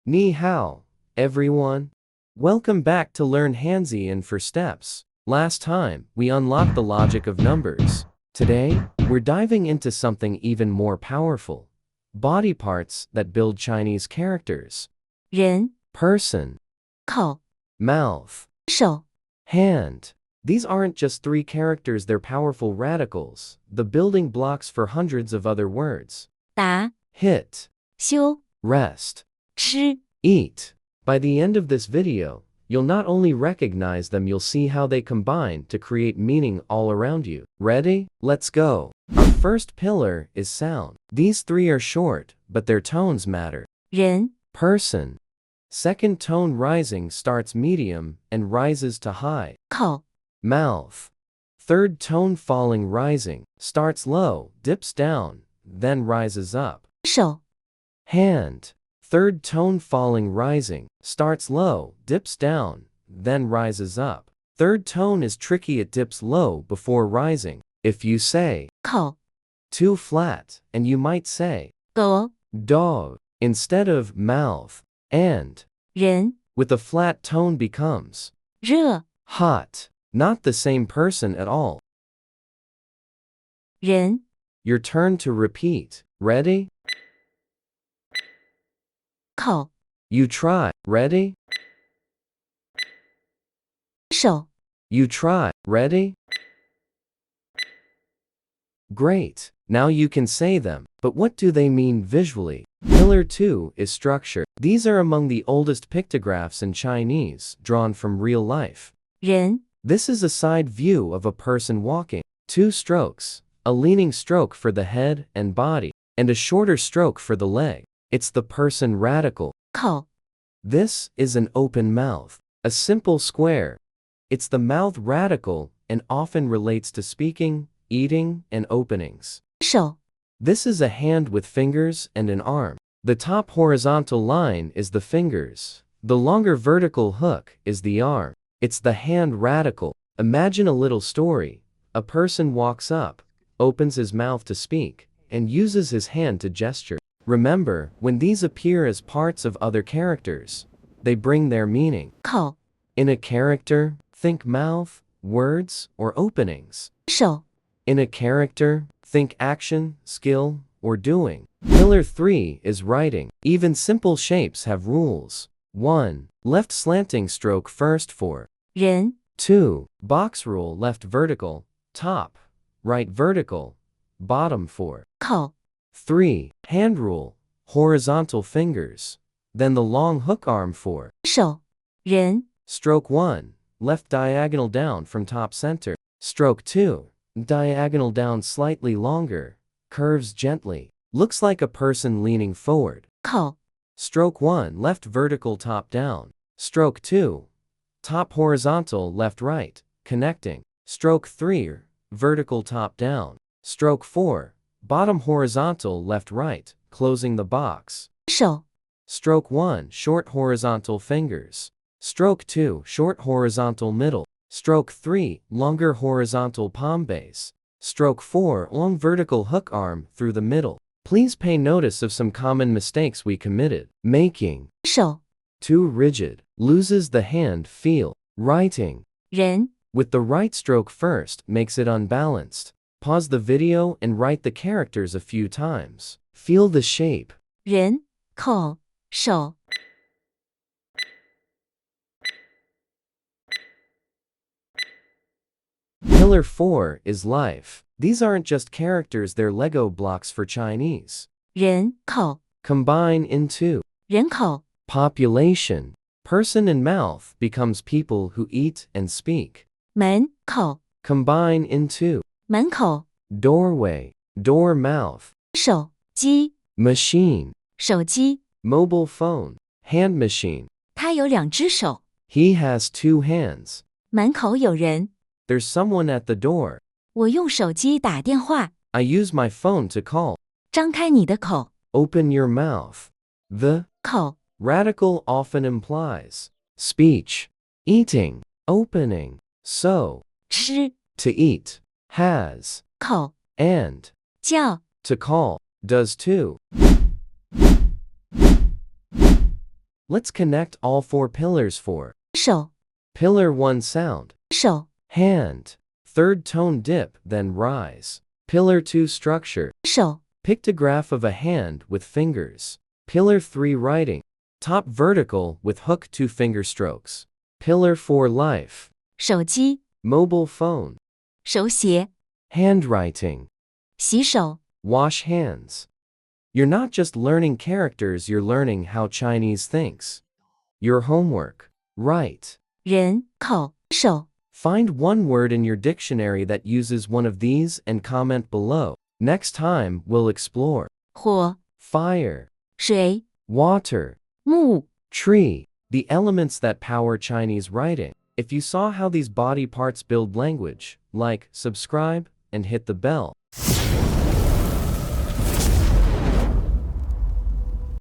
Ni hao, everyone. Welcome back to Learn Hanzi in 4 Steps. Last time, we unlocked the logic of numbers. Today, we're diving into something even more powerful. Body parts that build Chinese characters. 人 Person, 口 mouth, 手 hand. These aren't just 3 characters, they're powerful radicals, the building blocks for hundreds of other words. 打 Hit, 修 rest, 吃 eat. By the end of this video, you'll not only recognize them, you'll see how they combine to create meaning all around you. Ready? Let's go. Our first pillar is sound. These 3 are short, but their tones matter. 人 Person. Second tone rising starts medium and rises to high. 口 Mouth. Third tone falling rising starts low, dips down, then rises up. 手 Hand. Third tone falling rising starts low, dips down, then rises up. Third tone is tricky, it dips low before rising. If you say 口 too flat, and you might say 狗 dog instead of mouth. And 人 with a flat tone becomes 热 hot. Not the same person at all. 人 Your turn to repeat. Ready? 口 You try. Ready? 手 You try. Ready? Great. Now you can say them, but what do they mean visually? Pillar 2 is structure. These are among the oldest pictographs in Chinese, drawn from real life. 人 This is a side view of a person walking. 2 strokes, a leaning stroke for the head and body, and a shorter stroke for the leg. It's the person radical. 口 This is an open mouth, a simple square. It's the mouth radical and often relates to speaking, eating, and openings. 手 This is a hand with fingers and an arm. The top horizontal line is the fingers. The longer vertical hook is the arm. It's the hand radical. Imagine a little story. A person walks up, opens his mouth to speak, and uses his hand to gesture. Remember, when these appear as parts of other characters, they bring their meaning. 口 In a character, think mouth, words, or openings. 手 In a character, think action, skill, or doing. Pillar 3 is writing. Even simple shapes have rules. 1. Left slanting stroke first for. 人 2. Box rule left vertical, top, right vertical, bottom for. 口 3. Hand rule, horizontal fingers, then the long hook arm for. 手 人 Stroke 1. Left diagonal down from top center. Stroke 2. Diagonal down slightly longer, curves gently. Looks like a person leaning forward. 口 Stroke 1. Left vertical top down. Stroke 2. Top horizontal left right, connecting. Stroke 3. Vertical top down. Stroke 4. Bottom horizontal left right, closing the box. 手 Stroke 1. Short horizontal fingers. Stroke 2. Short horizontal middle. Stroke 3. Longer horizontal palm base. Stroke 4. Long vertical hook arm through the middle. Please pay notice of some common mistakes we committed. Making 手 too rigid, loses the hand feel. Writing 人 with the right stroke first makes it unbalanced. Pause the video and write the characters a few times. Feel the shape. 人口手 Pillar 4 is life. These aren't just characters, they're Lego blocks for Chinese. 人口 Combine into 人口 population. Person and mouth becomes people who eat and speak. 门口 Combine into 门口 doorway, door mouth, 手机 machine, 手机 mobile phone, hand machine. 他有2只手 He has 2 hands. 门口有人 There's someone at the door. 我用手机打电话 I use my phone to call. 张开你的口 Open your mouth. The 口 radical often implies speech, eating, opening. So, 吃 to eat, has, 口 and 叫 to call, does too. Let's connect all 4 pillars for 手 Pillar 1 sound. 手 Hand. Third tone dip, then rise. Pillar 2 structure. 手 Pictograph of a hand with fingers. Pillar 3 writing. Top vertical with hook 2 finger strokes. Pillar 4 life. 手机 Mobile phone. 手写 Handwriting. 洗手 Wash hands. You're not just learning characters, you're learning how Chinese thinks. Your homework. Write. 人口手 Find one word in your dictionary that uses one of these and comment below. Next time, we'll explore 火 fire, 水 water, 木 tree, the elements that power Chinese writing. If you saw how these body parts build language, like, subscribe, and hit the bell.